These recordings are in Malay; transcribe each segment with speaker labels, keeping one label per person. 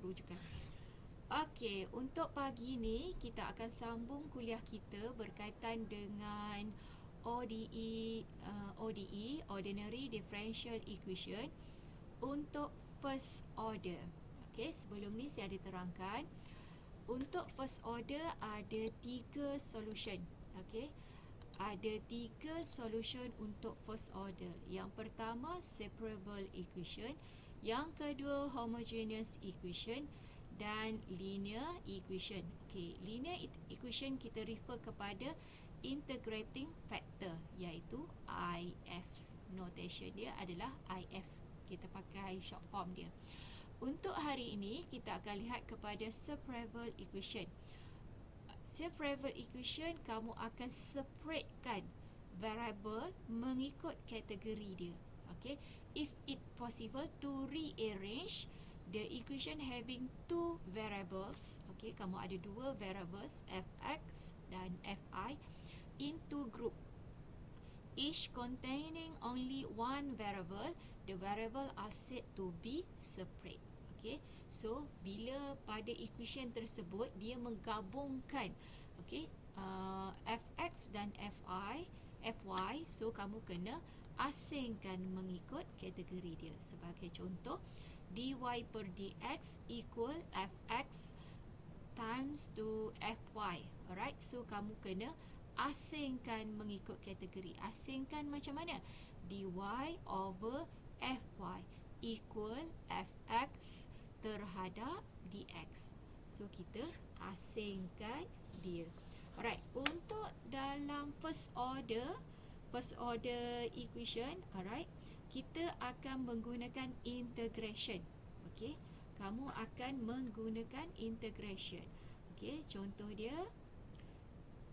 Speaker 1: rujukan. Okey, untuk pagi ni kita akan sambung kuliah kita berkaitan dengan ODE, Ordinary Differential Equation, untuk first order. Okey, sebelum ni saya ada terangkan, untuk first order ada 3 solution. Okey, ada 3 solution untuk first order. Yang pertama separable equation, yang kedua homogeneous equation, dan linear equation. Okey, linear equation kita refer kepada integrating factor, iaitu IF. Notation dia adalah IF. Kita pakai short form dia. Untuk hari ini kita akan lihat kepada separable equation. Separable equation, kamu akan separatekan variable mengikut kategori dia. Okay, if it possible to rearrange the equation having 2 variables. Okay, kamu ada 2 variables fx dan fi into group, each containing only one variable. The variable are said to be separate. Okay, so bila pada equation tersebut dia menggabungkan, okay, fx dan fy, so kamu kena asingkan mengikut kategori dia. Sebagai contoh, dy per dx equal fx times to fy. Alright, so kamu kena asingkan mengikut kategori. Asingkan macam mana? Dy over fy equal fx terhadap dx. So kita asingkan dia. Alright, untuk dalam first order equation, alright, kita akan menggunakan integration. Okey, kamu akan menggunakan integration. Okey, contoh dia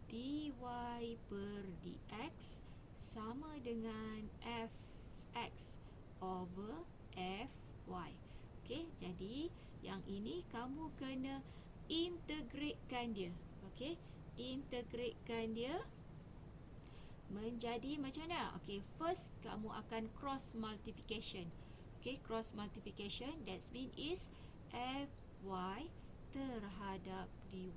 Speaker 1: dy per dx sama dengan fx over fy. Okey, jadi yang ini kamu kena integratekan dia. Okey, integratekan dia menjadi macam mana? Okey, first kamu akan cross multiplication. Okey, cross multiplication, that means is fy terhadap dy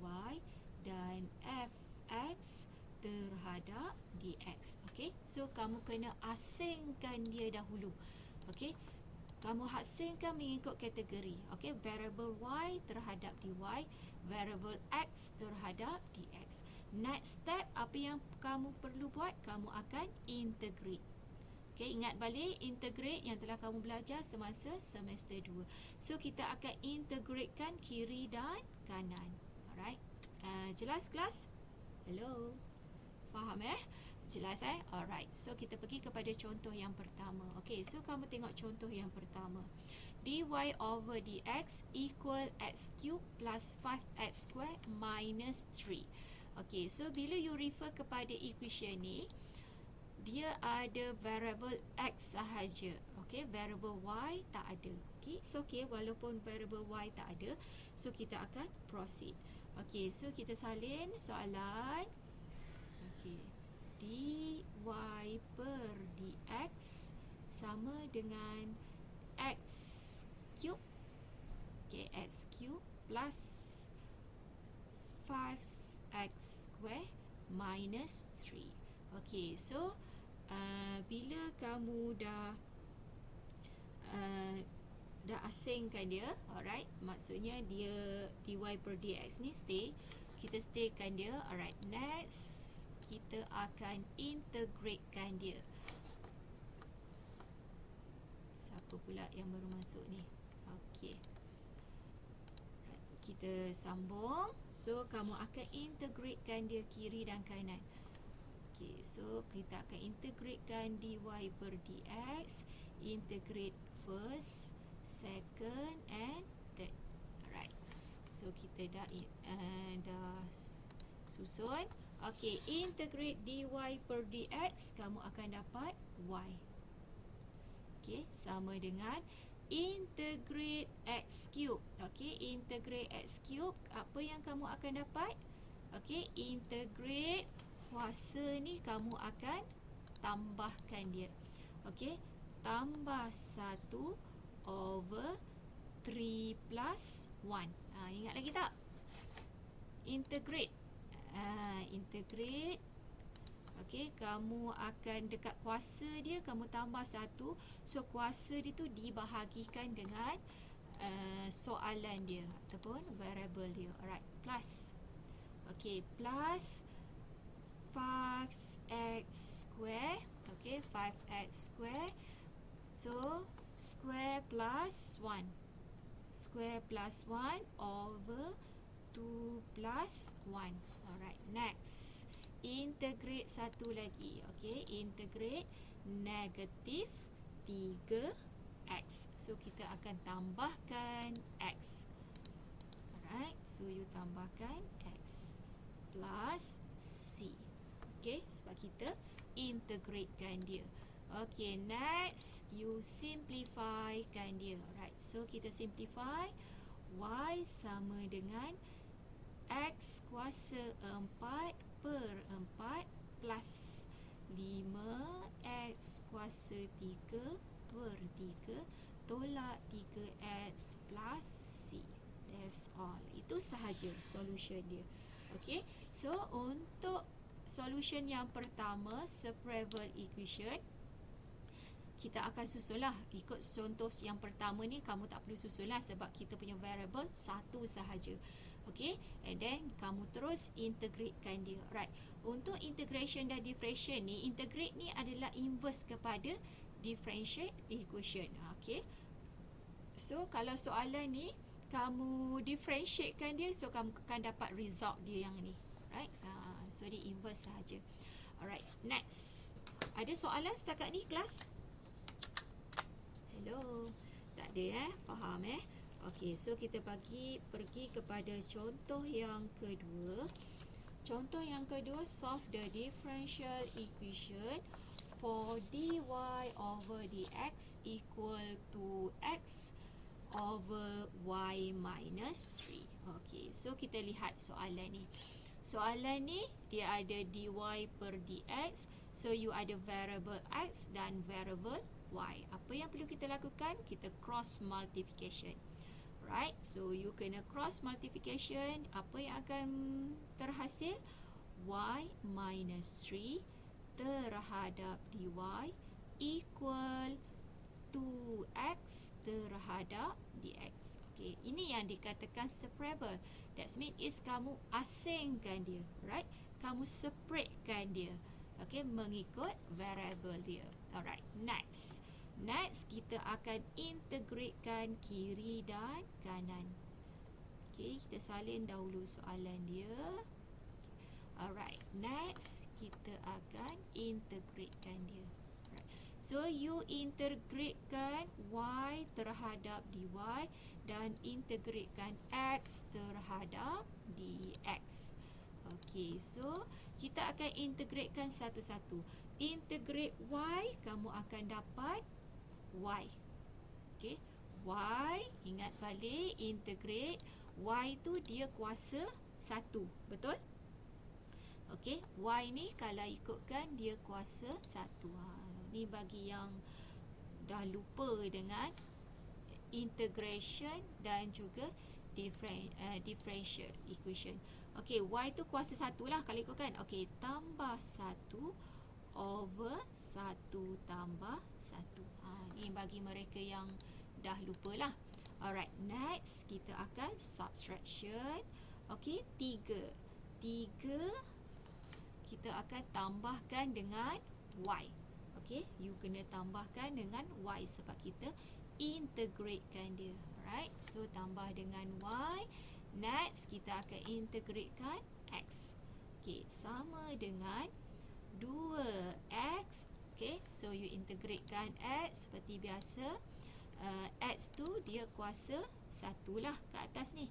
Speaker 1: dan fx terhadap dx. Okey, so kamu kena asingkan dia dahulu. Okey, kamu asingkan mengikut kategori. Okey, variable y terhadap dy, variable x terhadap dx. Next step, apa yang kamu perlu buat? Kamu akan integrate. Okay, ingat balik integrate yang telah kamu belajar semasa semester 2. So, kita akan integratekan kiri dan kanan. Alright. Jelas kelas? Hello? Faham Jelas Alright. So, kita pergi kepada contoh yang pertama. Okay, so kamu tengok contoh yang pertama. Dy over dx equal x cube plus 5x square minus 3. Okay, so bila you refer kepada equation ni, dia ada variable x sahaja. Okay, variable y tak ada. Okay, so okay, walaupun variable y tak ada, so kita akan proceed. Okay, so kita salin soalan. Okay, dy per dx sama dengan x cube. Okay, x cube plus 5x square minus 3. Okay, so bila kamu dah asingkan dia, alright, maksudnya dia dy per dx ni stay, kita staykan dia. Alright, next kita akan integratekan dia. Siapa pula yang baru masuk ni? Okay, kita sambung. So, kamu akan integratekan dia kiri dan kanan. Okay, so kita akan integratekan dy per dx. Integrate first, second and third. Alright. So, kita dah susun. Okay, integrate dy per dx, kamu akan dapat y. Okay, sama dengan integrate x cube. Okay, integrate x cube, apa yang kamu akan dapat? Okay, integrate kuasa ni kamu akan tambahkan dia. Okay, tambah 1 over 3 plus 1. Ingat lagi tak? Integrate. Integrate. Okey, kamu akan dekat kuasa dia, kamu tambah 1. So, kuasa dia tu dibahagikan dengan soalan dia ataupun variable dia. Alright, plus. Okey, plus 5x square. Okey, 5x square. So, square plus 1. Square plus 1 over 2 plus 1. Alright, next. Integrate satu lagi. Okey, integrate negatif 3x. So, kita akan tambahkan x. Alright, so you tambahkan x plus c. Okey, sebab kita integratekan dia. Okey, next you simplifykan dia. Alright, so kita simplify. Y sama dengan x kuasa 4 per 4 plus 5x kuasa 3 per 3 tolak 3x plus c. That's all. Itu sahaja solution dia. Okey, so untuk solution yang pertama, separable equation, kita akan susul lah. Ikut contoh yang pertama ni, kamu tak perlu susul lah sebab kita punya variable satu sahaja. Okay, and then kamu terus integratekan dia. Right, untuk integration dan differentiation ni, integrate ni adalah inverse kepada differentiate equation. Okay, so kalau soalan ni kamu differentiatekan dia, so kamu akan dapat result dia yang ni. Right, so dia inverse sahaja. Alright, next. Ada soalan setakat ni kelas? Hello, tak ada faham Okey, so kita pergi kepada contoh yang kedua. Contoh yang kedua, solve the differential equation for dy over dx equal to x over y minus 3. Okey, so kita lihat soalan ni. Soalan ni dia ada dy per dx. So you ada variable x dan variable y. Apa yang perlu kita lakukan? Kita cross multiplication. Right, so you kena cross multiplication. Apa yang akan terhasil? Y minus 3 terhadap dy equal 2x terhadap dx. Okay, ini yang dikatakan separable. That means kamu asingkan dia. Right, kamu separatekan dia. Okay, mengikut variable dia. Alright, next. Next, kita akan integratekan kiri dan kanan. Okay, kita salin dahulu soalan dia. Alright, next, kita akan integratekan dia. Alright. So, you integratekan y terhadap dy dan integratekan x terhadap dx. Okay, so kita akan integratekan satu-satu. Integrate y, kamu akan dapat y. Okay, y, ingat balik, integrate y tu dia kuasa 1, betul? Okay, y ni kalau ikutkan dia kuasa 1. Ni bagi yang dah lupa dengan integration dan juga differential equation. Okay, y tu kuasa 1 lah kalau ikutkan. Okay, tambah 1 over 1 tambah 1. Ni bagi mereka yang dah lupa lah. Alright, next kita akan subtraction. Okay, 3 kita akan tambahkan dengan y. Okay, you kena tambahkan dengan y sebab kita integratekan dia. Alright, so tambah dengan y. Next, kita akan integratekan x. Okay, sama dengan 2x. Okay, so you integratekan x seperti biasa. X tu dia kuasa 1 lah kat atas ni.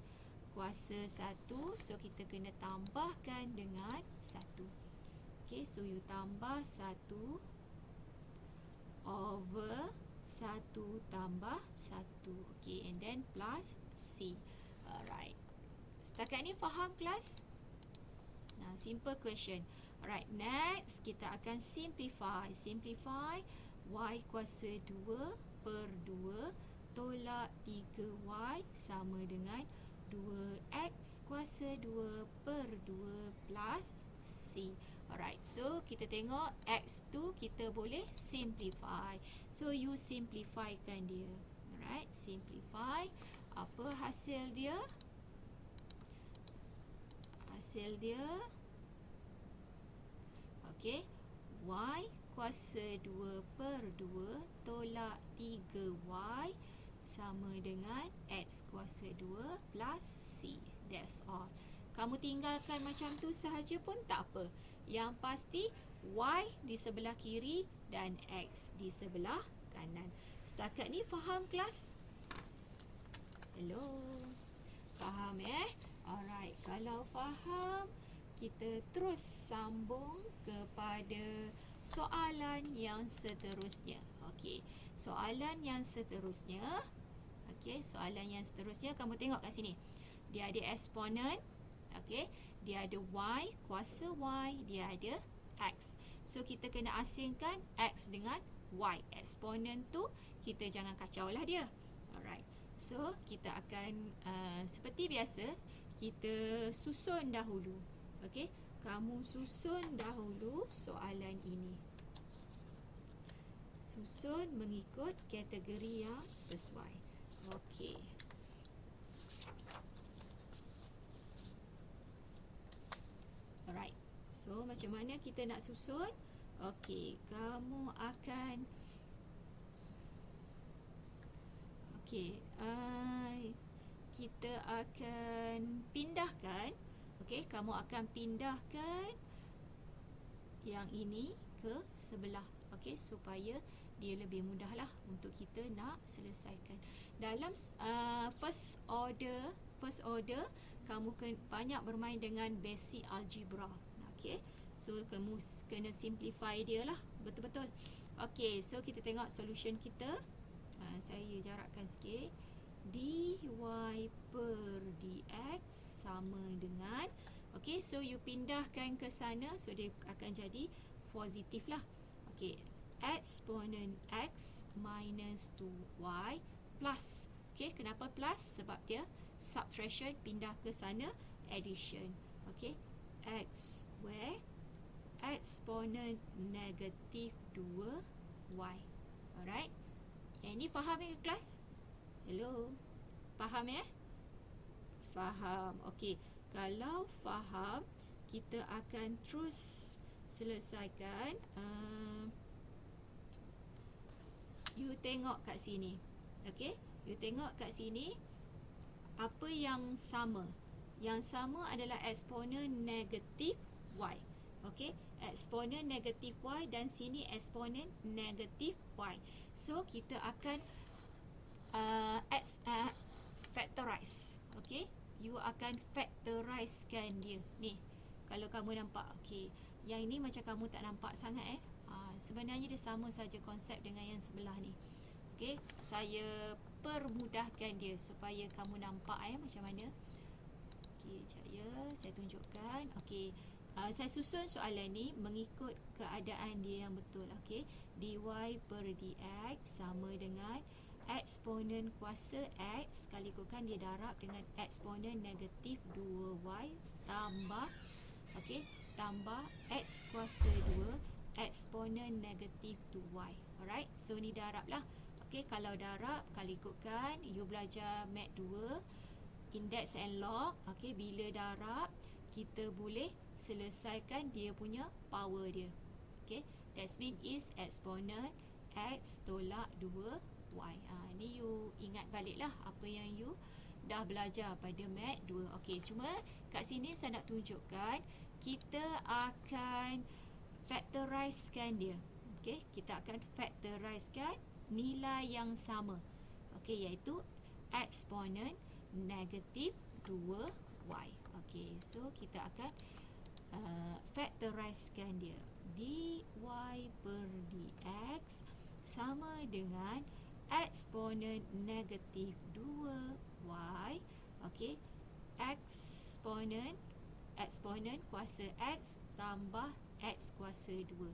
Speaker 1: Kuasa 1, so kita kena tambahkan dengan 1. Okay, so you tambah 1 over 1 tambah 1. Okay, and then plus c. Alright. Setakat ni faham kelas? Nah, simple question. Alright, next kita akan simplify. Simplify y kuasa 2 per 2 tolak 3y sama dengan 2x kuasa 2 per 2 plus c. Alright, so kita tengok x tu kita boleh simplify. So you simplifykan dia. Alright, simplify. Apa hasil dia? Hasil dia, okay, y kuasa 2 per 2 tolak 3y sama dengan x kuasa 2 plus c. That's all. Kamu tinggalkan macam tu sahaja pun tak apa. Yang pasti y di sebelah kiri dan x di sebelah kanan. Setakat ni faham kelas? Hello. Faham Alright, kalau faham, kita terus sambung kepada soalan yang seterusnya. Okey, soalan yang seterusnya. Okey, soalan yang seterusnya kamu tengok kat sini. Dia ada eksponen. Okey, dia ada y kuasa y, dia ada x. So kita kena asingkan x dengan y. Eksponen tu kita jangan kacau lah dia. Alright. So kita akan seperti biasa kita susun dahulu. Okey, kamu susun dahulu soalan ini. Susun mengikut kategori yang sesuai. Okey. Alright. So macam mana kita nak susun? Okey, kamu akan kita akan pindahkan. Okey, kamu akan pindahkan yang ini ke sebelah. Okey, supaya dia lebih mudahlah untuk kita nak selesaikan. Dalam first order kamu banyak bermain dengan basic algebra. Okey, so kamu kena simplify dia lah betul-betul. Okey, so kita tengok solution kita. Saya jarakkan sikit. Dy per dx sama dengan, okey, so you pindahkan ke sana, so dia akan jadi positif lah. Okey, eksponen x minus 2y plus. Okey, kenapa plus? Sebab dia subtraction, pindah ke sana addition. Okey, x square eksponen negatif 2y. Alright, yang ini faham ke kelas? Hello, faham Faham. Okey, kalau faham, kita akan terus selesaikan. You tengok kat sini. Okey, you tengok kat sini. Apa yang sama? Yang sama adalah eksponen negatif y. Okey, eksponen negatif y dan sini eksponen negatif y. So kita akan factorize. Okey, you akan factorizekan dia. Ni, kalau kamu nampak. Okey, yang ini macam kamu tak nampak sangat sebenarnya dia sama saja konsep dengan yang sebelah ni. Okey, saya permudahkan dia supaya kamu nampak macam mana. Okey, sekejap ya, saya tunjukkan. Okey, saya susun soalan ni mengikut keadaan dia yang betul. Okey, dy per dx sama dengan eksponen kuasa x kalikukan dia darab dengan eksponen negatif 2y tambah, okey, tambah x kuasa 2 eksponen negatif 2y. Alright, so ni darab lah. Okey, kalau darab kalikukan, you belajar mat 2 index and log. Okey, bila darab kita boleh selesaikan dia punya power dia. Okey, that means is eksponen x tolak 2y. Ni you ingat balik lah apa yang you dah belajar pada mat 2. Okey, cuma kat sini saya nak tunjukkan kita akan factorizekan dia. Okey, kita akan factorizekan nilai yang sama. Okey, iaitu eksponen negatif 2y. Okey, so kita akan factorizekan dia. Dy per dx sama dengan eksponen negatif 2y. Okey, eksponen kuasa x tambah x kuasa 2.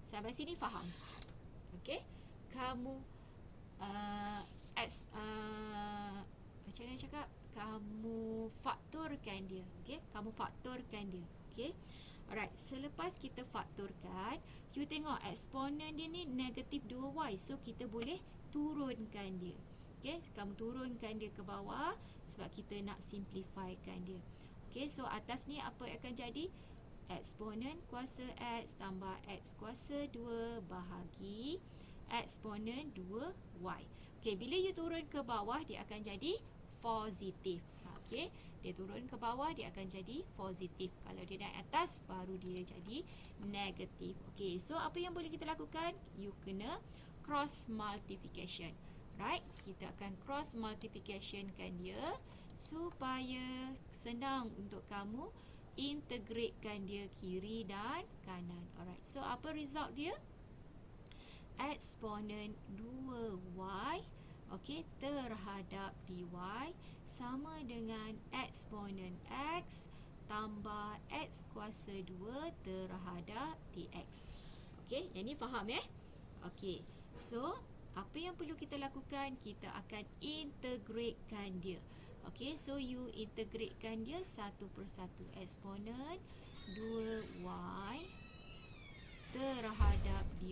Speaker 1: Sampai sini faham? Okey, kamu macam mana cakap, kamu faktorkan dia. Okay, kamu faktorkan dia. Okay, alright, selepas kita faktorkan, you tengok eksponen dia ni negatif 2y, so kita boleh turunkan dia. Okay, kamu turunkan dia ke bawah sebab kita nak simplifykan dia. Okay, so atas ni apa yang akan jadi? Eksponen kuasa X tambah X kuasa 2 bahagi eksponen 2Y. Okay, bila you turun ke bawah, dia akan jadi positif. Okay, dia turun ke bawah, dia akan jadi positif. Kalau dia naik atas, baru dia jadi negatif. Okay, so apa yang boleh kita lakukan? You kena cross multiplication. Right, kita akan cross multiplicationkan dia supaya senang untuk kamu integratekan dia kiri dan kanan. Alright, so apa result dia? Eksponen 2y, okay, terhadap dy sama dengan eksponen x tambah x kuasa 2 terhadap dx. Okay, yang ni faham Okay, so apa yang perlu kita lakukan? Kita akan integratekan dia. Okay, so you integratekan dia satu persatu. Eksponen 2y terhadap dy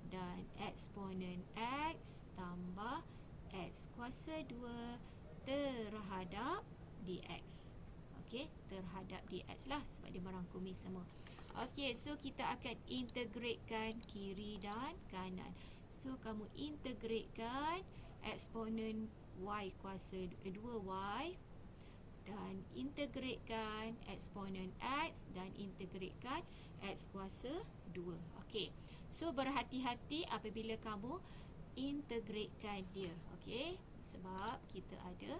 Speaker 1: dan eksponen x tambah x kuasa 2 terhadap dx. Okay, terhadap dx lah sebab dia merangkumi semua. Okay, so kita akan integratekan kiri dan kanan. So kamu integratekan eksponen y kuasa 2y dan integratekan eksponen x dan integratekan x kuasa 2. Okey. So berhati-hati apabila kamu integratekan dia. Okey, sebab kita ada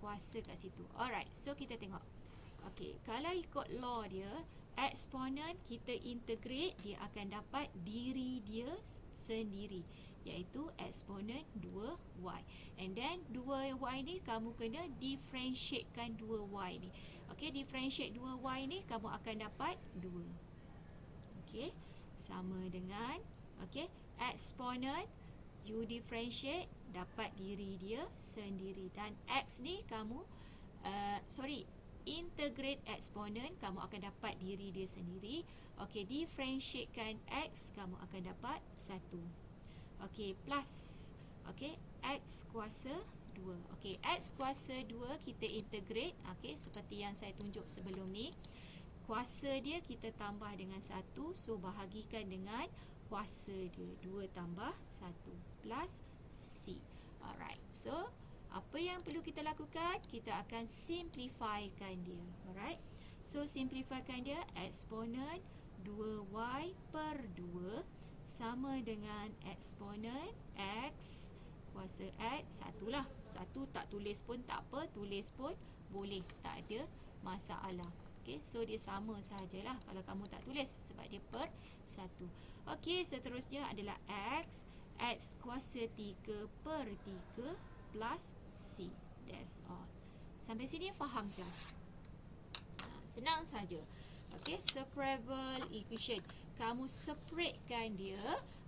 Speaker 1: kuasa kat situ. Alright, so kita tengok. Okey, kalau ikut law dia, eksponen kita integrate, dia akan dapat diri dia sendiri, iaitu eksponen 2y. And then 2y ni kamu kena differentiatekan 2y ni. Okey, differentiate 2y ni kamu akan dapat 2. Okey, sama dengan eksponen you differentiate dapat diri dia sendiri, dan x ni kamu integrate eksponen, kamu akan dapat diri dia sendiri. Okey, differentiatekan x, kamu akan dapat 1. Okey, plus x kuasa 2. Okey, x kuasa 2 kita integrate, seperti yang saya tunjuk sebelum ni. Kuasa dia kita tambah dengan 1, so bahagikan dengan kuasa dia, 2 tambah 1 plus c. Alright, so apa yang perlu kita lakukan? Kita akan simplifykan dia. Alright, so simplifykan dia, eksponen 2y per 2 sama dengan eksponen x kuasa x, 1 lah. 1 tak tulis pun tak apa, tulis pun boleh, tak ada masalah. Okay, so dia sama sahajalah kalau kamu tak tulis sebab dia per 1. Okay, seterusnya adalah x kuasa 3 per 3 plus c. That's all. Sampai sini faham kelas? Senang saja. Okay, separable equation. Kamu separatekan dia.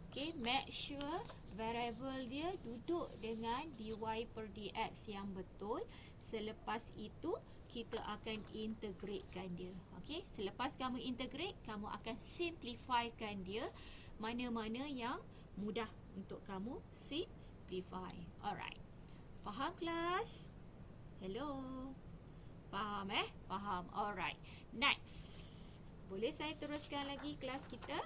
Speaker 1: Okay, make sure variable dia duduk dengan dy per dx yang betul. Selepas itu, kita akan integratekan dia. Okay, selepas kamu integrate, kamu akan simplifykan dia. Mana-mana yang mudah untuk kamu simplify. Alright. Faham kelas? Hello? Faham Faham. Alright. Next. Boleh saya teruskan lagi kelas kita?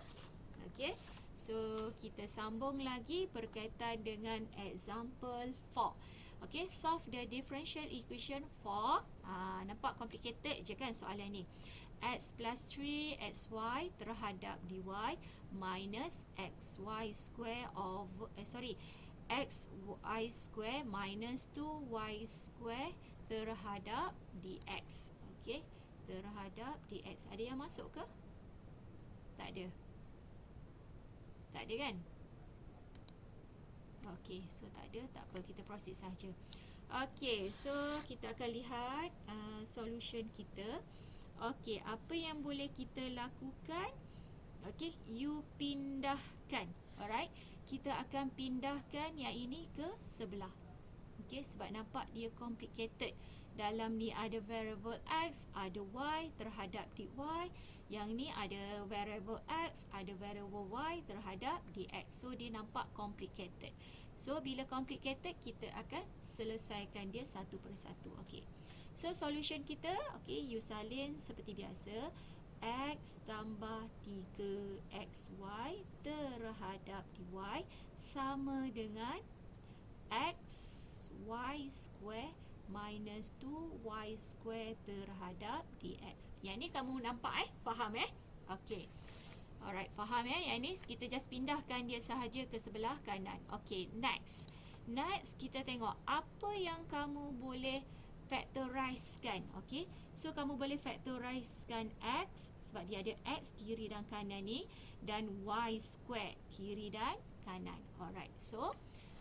Speaker 1: Okay. So, kita sambung lagi berkaitan dengan example 4. Okay, solve the differential equation for, nampak complicated je kan soalan ni. X plus 3xy terhadap dy minus xy square xy square minus 2y square terhadap dx. Okay, terhadap dx. Ada yang masuk ke? Tak ada. Tak ada kan? Okey, so tak ada, tak apa, kita proceed saja. Okey, so kita akan lihat solution kita. Okey, apa yang boleh kita lakukan? Okey, you pindahkan. Alright, kita akan pindahkan yang ini ke sebelah. Okey, sebab nampak dia complicated. Dalam ni ada variable x, ada y terhadap dy. Yang ni ada variable x, ada variable y terhadap dx. So dia nampak complicated. So bila complicated, kita akan selesaikan dia satu persatu. Okey. So solution kita, okey, you salin seperti biasa. X tambah 3xy terhadap dy sama dengan xy square minus 2y square terhadap dx. Yang ni kamu nampak faham Okey. Alright, faham Yang ni kita just pindahkan dia sahaja ke sebelah kanan. Okey, next. Next kita tengok apa yang kamu boleh factorizekan. Okey. So kamu boleh factorizekan x sebab dia ada x kiri dan kanan ni, dan y square kiri dan kanan. Alright. So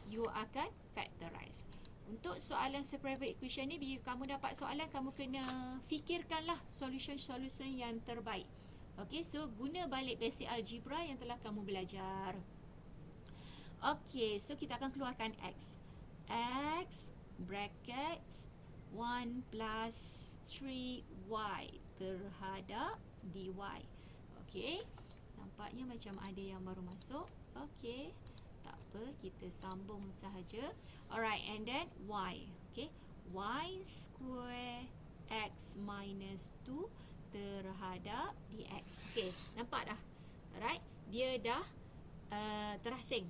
Speaker 1: you akan factorize. Untuk soalan separable equation ni, bila kamu dapat soalan, kamu kena fikirkanlah solution-solution yang terbaik. Okey, so guna balik basic algebra yang telah kamu belajar. Okey, so kita akan keluarkan x. X bracket 1 plus 3y terhadap dy. Okey, nampaknya macam ada yang baru masuk. Okey, tak apa, kita sambung sahaja. Alright, and then y. Okay, y square x minus 2 terhadap dx. Okay, nampak dah? Alright, dia dah terasing.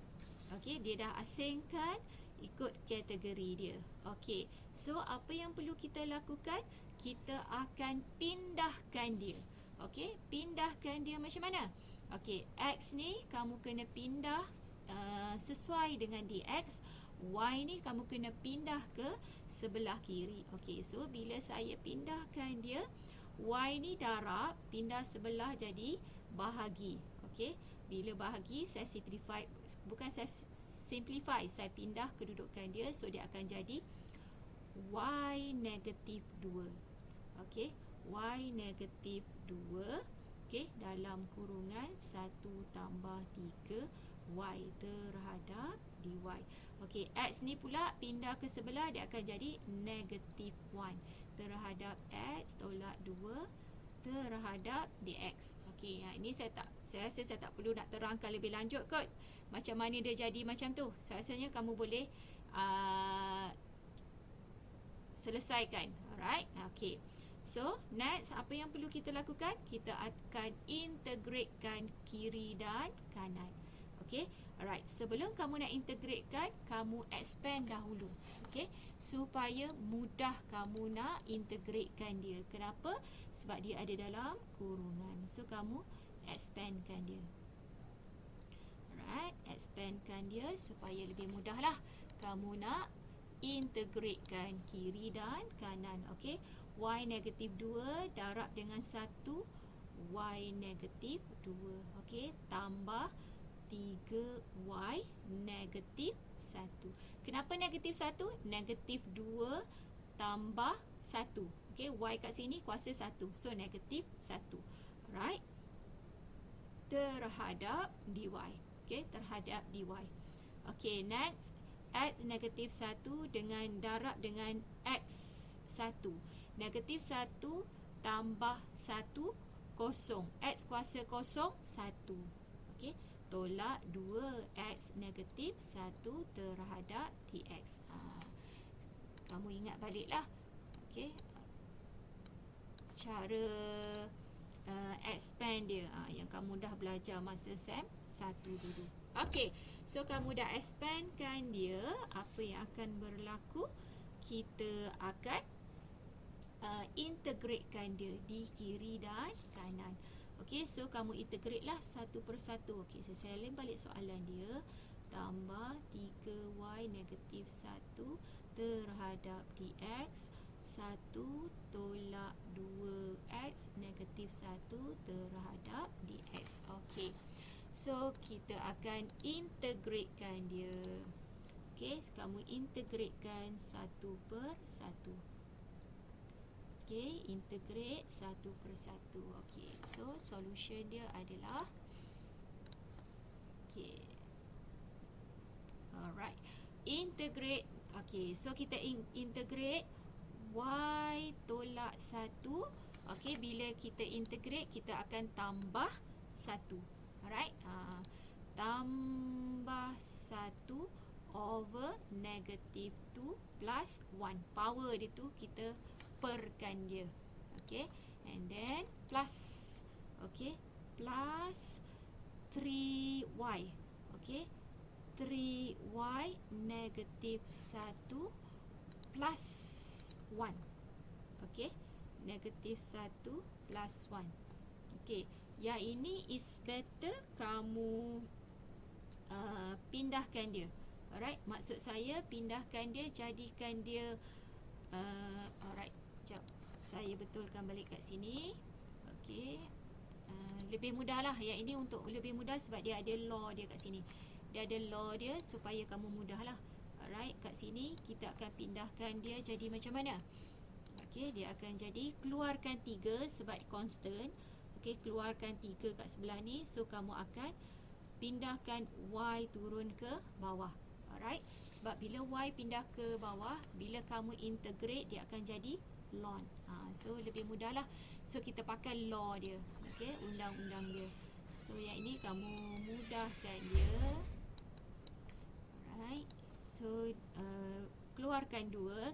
Speaker 1: Okay, dia dah asingkan ikut kategori dia. Okay, so apa yang perlu kita lakukan? Kita akan pindahkan dia. Okay, pindahkan dia macam mana? Okay, x ni kamu kena pindah sesuai dengan dx. Y ni kamu kena pindah ke sebelah kiri. Okey, so bila saya pindahkan dia, Y ni darab, pindah sebelah jadi bahagi. Okey, bila bahagi saya simplify, bukan saya simplify, saya pindah kedudukan dia, so dia akan jadi Y negatif 2. Okey, Y negatif 2. Okey, dalam kurungan 1 tambah 3Y terhadap dy. Okey, x ni pula pindah ke sebelah, dia akan jadi negatif 1 terhadap x tolak 2 terhadap dx. Okey, ini saya rasa saya tak perlu nak terangkan lebih lanjut kot macam mana dia jadi macam tu. Saya rasanya kamu boleh selesaikan. Alright, okey. So, next apa yang perlu kita lakukan? Kita akan integratekan kiri dan kanan. Okey. Alright, sebelum kamu nak integratekan, kamu expand dahulu. Okey, supaya mudah kamu nak integratekan dia. Kenapa? Sebab dia ada dalam kurungan. So kamu expandkan dia. Alright, expandkan dia supaya lebih mudahlah kamu nak integratekan kiri dan kanan. Okey, y negatif 2 darab dengan 1 y negatif 2. Okey, tambah 3y negatif 1. Kenapa negatif 1? Negatif 2 tambah 1. Okey, y kat sini kuasa 1. So, negatif 1. Alright. Terhadap dy. Okey, terhadap dy. Okey, next. X negatif 1 dengan darab dengan x 1. Negatif 1 tambah 1, kosong. X kuasa kosong, 1. Okey, tolak 2x negatif 1 terhadap dx. Kamu ingat baliklah. Okey, cara expand dia yang kamu dah belajar masa SEM 1 dulu. Okey, so kamu dah expandkan dia. Apa yang akan berlaku? Kita akan integratekan dia di kiri dan kanan. Okey, so kamu integrate lah satu persatu. Okey, saya salin balik soalan dia. Tambah 3y negatif 1 terhadap dx. 1 tolak 2x negatif 1 terhadap dx. Okey, so kita akan integratekan dia. Okey, kamu integratekan satu per satu. Okey, integrate satu persatu. Okey, so solution dia adalah, okey, integrate. Okey, so kita integrate y tolak 1. Okey, bila kita integrate, kita akan tambah 1. Alright, tambah 1 over negative 2 plus 1. Power dia tu kita perkan dia. Okey, and then plus. Okey, plus 3y. Okey, 3y negatif 1 plus 1. Okey, negatif 1 plus 1. Okey, yang ini is better kamu pindahkan dia. Alright, maksud saya pindahkan dia, jadikan dia alright, sekejap, saya betulkan balik kat sini. Okey, lebih mudah lah. Yang ini untuk lebih mudah sebab dia ada law dia kat sini. Dia ada law dia supaya kamu mudah lah. Alright, kat sini kita akan pindahkan dia jadi macam mana? Okey, dia akan jadi, keluarkan 3 sebab constant. Okey, keluarkan 3 kat sebelah ni. So, kamu akan pindahkan y turun ke bawah. Alright, sebab bila y pindah ke bawah, bila kamu integrate, dia akan jadi ln. So, lebih mudah lah. So, kita pakai law dia. Okey, undang-undang dia. So, yang ini kamu mudahkan dia. Alright, so keluarkan 2,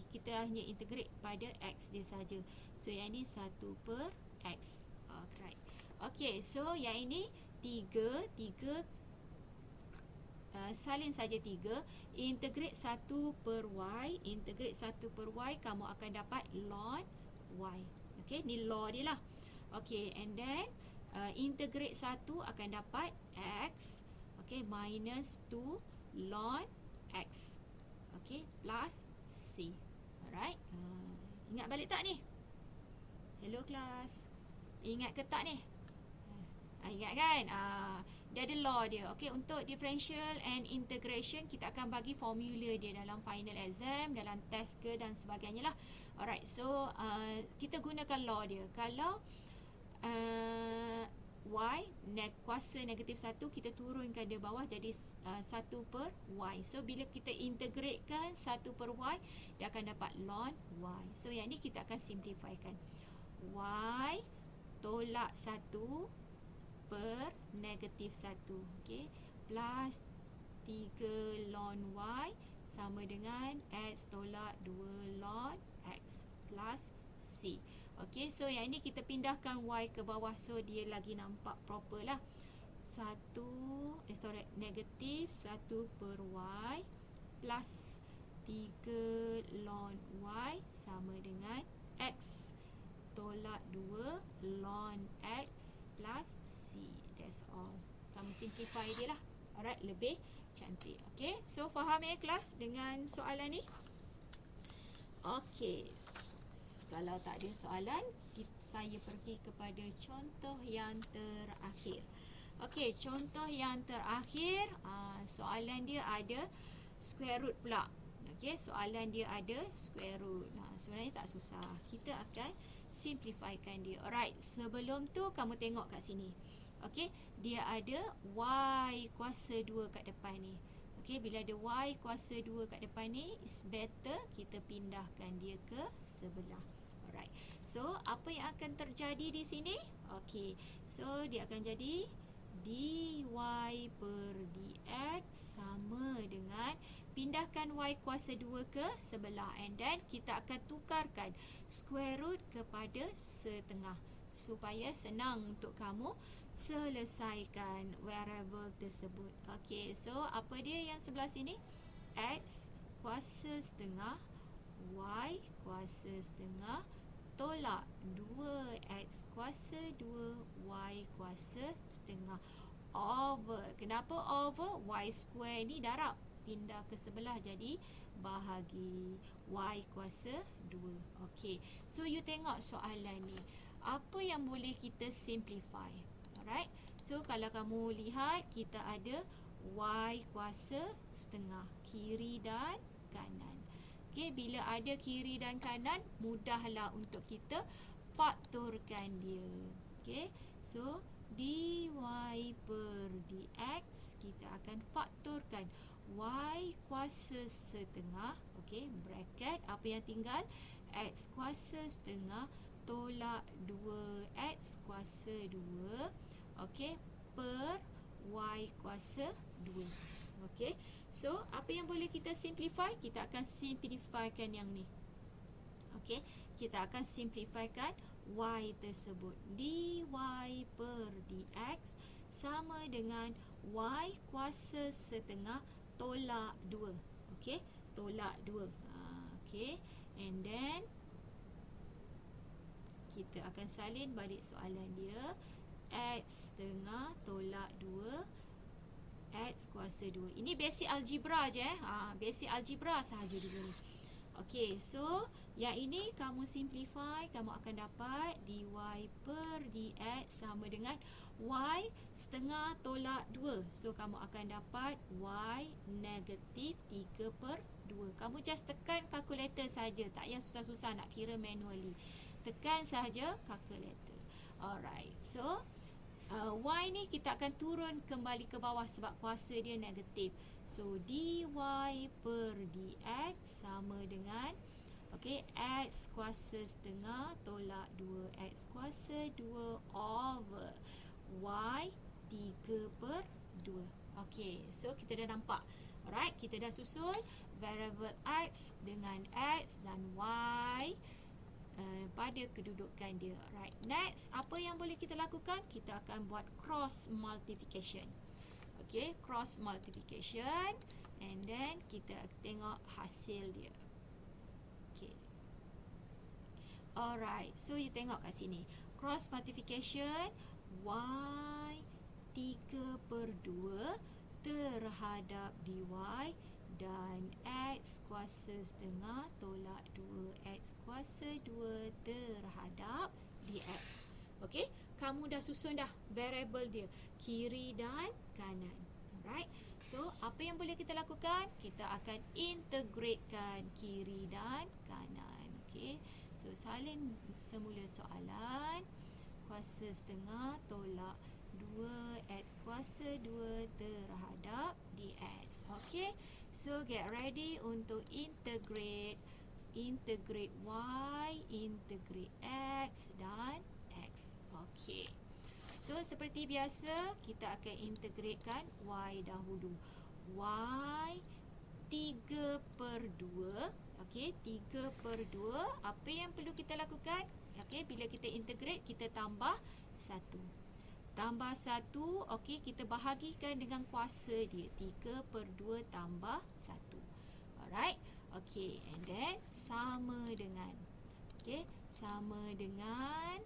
Speaker 1: kita hanya integrate pada x dia saja. So yang ini 1 per x. Alright. Okey, so yang ini 3 salin saja 3, integrate 1 per y, integrate 1 per y, kamu akan dapat ln y. Okey, ni law dia lah. Okey, and then integrate 1 akan dapat x. Okey, minus 2 ln x. Okey, plus c. Alright, ingat balik tak ni? Hello kelas, ingat ke tak ni? Ingat kan? Dia ada law dia. Okey, untuk differential and integration, kita akan bagi formula dia dalam final exam, dalam test ke dan sebagainya lah. Alright, so kita gunakan law dia. Kalau y kuasa negatif 1, kita turunkan dia bawah jadi 1 per y. So bila kita integratekan 1 per y, dia akan dapat ln y. So yang ni kita akan simplifykan. Y tolak 1 per negatif 1. Okey, plus 3 ln y sama dengan x tolak 2 ln x plus c. Okey, so yang ini kita pindahkan y ke bawah, so dia lagi nampak proper lah. Negatif 1 per y plus 3 ln y sama dengan x tolak 2 ln x plus c. That's all. Kamu simplify dia lah. Alright, lebih cantik. Okay, so faham ya kelas dengan soalan ni? Okay, kalau tak ada soalan, saya pergi kepada contoh yang terakhir. Okay, contoh yang terakhir, soalan dia ada square root pula. Okay, soalan dia ada square root. Sebenarnya tak susah. Kita akan simplifykan dia. Alright, sebelum tu kamu tengok kat sini. Okay, dia ada y kuasa 2 kat depan ni. Okay, bila ada y kuasa 2 kat depan ni, it's better kita pindahkan dia ke sebelah. Alright, so apa yang akan terjadi di sini? Okay, so dia akan jadi dy per dx sama dengan pindahkan y kuasa 2 ke sebelah, and then kita akan tukarkan square root kepada setengah supaya senang untuk kamu selesaikan variable tersebut. Okey, so apa dia yang sebelah sini? X kuasa setengah y kuasa setengah tolak 2x kuasa 2 y kuasa setengah over. Kenapa over? Y square ni darab, pindah ke sebelah jadi bahagi y kuasa 2. Okey, so you tengok soalan ni, apa yang boleh kita simplify? Alright, so kalau kamu lihat, kita ada y kuasa setengah kiri dan kanan. Okey, bila ada kiri dan kanan, mudahlah untuk kita faktorkan dia. Okey, so dy per dx kita akan faktorkan Y kuasa setengah, okey, bracket, apa yang tinggal? X kuasa setengah tolak 2X kuasa 2, okey, per Y kuasa 2. Okey, so apa yang boleh kita simplify? Kita akan simplifykan yang ni. Okey, kita akan simplifykan Y tersebut. Dy per dx sama dengan Y kuasa setengah tolak 2. Okey, tolak 2. Okey, and then kita akan salin balik soalan dia. X setengah tolak 2 X kuasa 2. Ini basic algebra je basic algebra sahaja dulu ni. Okey, so yang ini kamu simplify, kamu akan dapat dy per dx sama dengan y setengah tolak 2. So kamu akan dapat y negatif 3 per 2. Kamu just tekan kalkulator saja, tak payah susah-susah nak kira manually. Tekan saja kalkulator. Alright, so y ni kita akan turun kembali ke bawah sebab kuasa dia negatif. So dy per dx sama dengan x kuasa setengah tolak 2x kuasa 2 over y 3 per 2. Okey, so kita dah nampak. Alright, kita dah susun variable x dengan x dan y pada kedudukan dia. Right, next apa yang boleh kita lakukan? Kita akan buat cross multiplication. Okay, cross multiplication, and then kita tengok hasil dia. Okay, alright, so you tengok kat sini cross multiplication y 3 per 2 terhadap dy dan x kuasa setengah tolak 2x kuasa 2 terhadap dx. Okey, kamu dah susun dah variable dia kiri dan kanan. Alright, so apa yang boleh kita lakukan? Kita akan integratekan kiri dan kanan. Okey, so salin semula soalan. Kuasa setengah tolak 2x kuasa 2 terhadap dx. Okey, so get ready untuk integrate y, integrate x dan x. Okey, so seperti biasa kita akan integratekan y dahulu. Y 3 per 2. Okey, 3 per 2. Apa yang perlu kita lakukan? Okey, bila kita integrate, kita tambah 1. Tambah 1, okey, kita bahagikan dengan kuasa dia. 3 per 2 tambah 1. Alright, okey, and then sama dengan, okey, sama dengan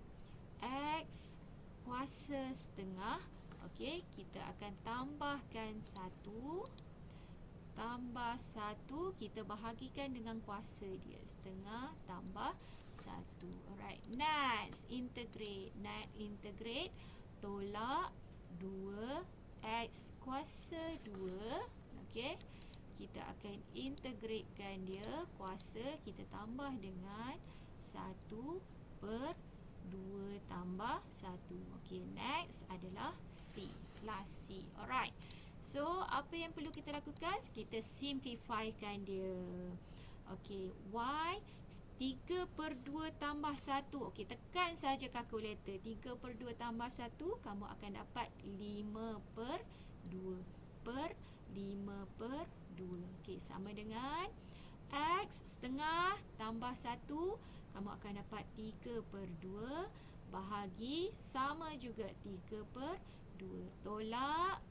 Speaker 1: x kuasa setengah. Okey, kita akan tambahkan 1. Tambah 1, kita bahagikan dengan kuasa dia. Setengah tambah 1. Alright, next, integrate. Next, integrate. Tolak 2x kuasa 2. Okey, kita akan integratekan dia. Kuasa kita tambah dengan 1 per 2 tambah 1. Okey, next adalah C. Last C. Alright, so apa yang perlu kita lakukan? Kita simplifykan dia. Okey, y 3 per 2 tambah 1. Okey, tekan saja kalkulator. 3 per 2 tambah 1, kamu akan dapat 5 per 2 per 5 per 2. Okey, sama dengan x setengah tambah 1, kamu akan dapat 3 per 2 bahagi sama juga 3 per 2 tolak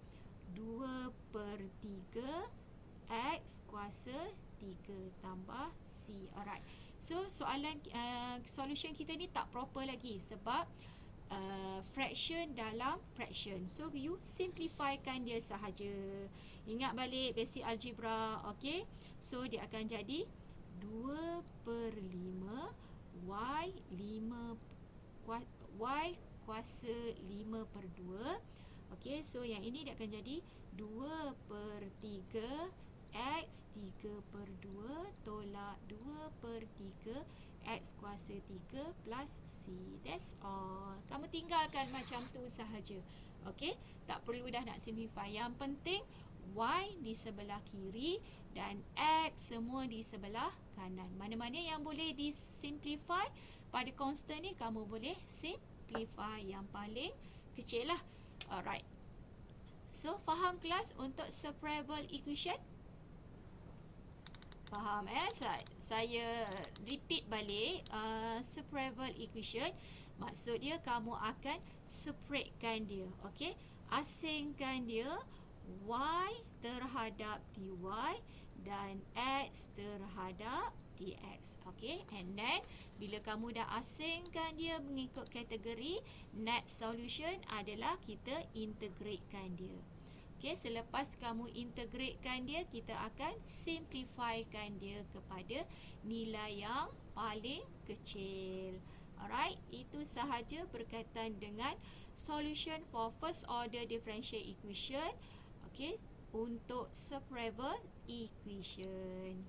Speaker 1: 2 per 3 x kuasa 3 tambah c. Alright, so soalan solution kita ni tak proper lagi sebab fraction dalam fraction. So you simplifykan dia sahaja. Ingat balik basic algebra. Okay, so dia akan jadi 2 per 5 y kuasa 5 per 2. Okay, so yang ini dia akan jadi 2 per 3 x 3 per 2 tolak 2 per 3 x kuasa 3 plus c. That's all. Kamu tinggalkan macam tu sahaja. Okey, tak perlu dah nak simplify. Yang penting Y di sebelah kiri dan X semua di sebelah kanan. Mana-mana yang boleh disimplify pada constant ni, kamu boleh simplify yang paling kecil lah. Alright. So, faham kelas untuk separable equation? Faham saya repeat balik. Separable equation maksud dia kamu akan separatekan dia, okey? Asingkan dia y terhadap dy dan x terhadap dx, okey? And then bila kamu dah asingkan dia mengikut kategori, next solution adalah kita integratekan dia. Okey, selepas kamu integratekan dia, kita akan simplifykan dia kepada nilai yang paling kecil. Alright, itu sahaja berkaitan dengan solution for first order differential equation, okey, untuk separable equation.